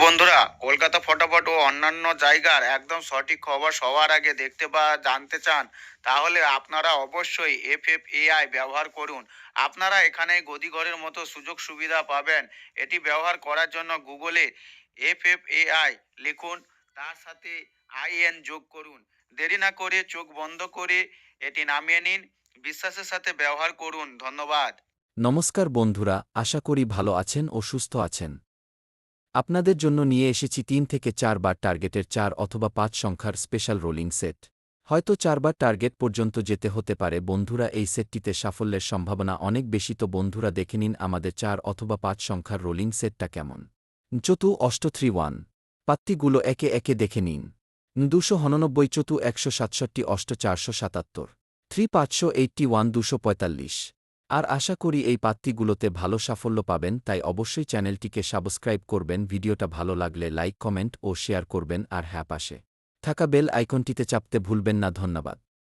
বন্ধুরা, কলকাতা ফটাফট ও অন্যান্য জায়গার একদম সঠিক খবর সবার আগে দেখতে বা জানতে চান, তাহলে আপনারা অবশ্যই এফএফএআই ব্যবহার করুন। আপনারা এখানে গদিঘরের মতো সুযোগ সুবিধা পাবেন। এটি ব্যবহার করার জন্য গুগলে এফএফএআই লিখুন, তার সাথে আইএন যোগ করুন। দেরি না করে চোখ বন্ধ করে এটি নামিয়ে নিন। বিশ্বাসের সাথে ব্যবহার করুন। ধন্যবাদ। নমস্কার বন্ধুরা, আশা করি ভালো আছেন ও সুস্থ আছেন। আপনাদের জন্য নিয়ে এসেছি ৩ থেকে ৪ বার টার্গেটের ৪ অথবা ৫ সংখ্যার স্পেশাল রোলিং সেট। হয়তো ৪ বার টার্গেট পর্যন্ত যেতে হতে পারে বন্ধুরা, এই সেটটিতে সাফল্যের সম্ভাবনা অনেক বেশি। তো বন্ধুরা, দেখে নিন আমাদের ৪ অথবা ৫ সংখ্যার রোলিং সেটটা কেমন। চতু অষ্ট 3-1 পাত্তিগুলো একে একে দেখে নিন। ২৮৯ চতু ১৬৭ অষ্ট ৪৭৭ ৩ ৫৮১ ২৪৫। আর আশা করি এই পাত্তিগুলোতে ভালো সাফল্য পাবেন, তাই অবশ্যই চ্যানেলটিকে সাবস্ক্রাইব করবেন। ভিডিওটা ভালো লাগলে লাইক, কমেন্ট ও শেয়ার করবেন, আর হ্যাঁ, পাশে থাকা বেল আইকনটিতে চাপতে ভুলবেন না। ধন্যবাদ।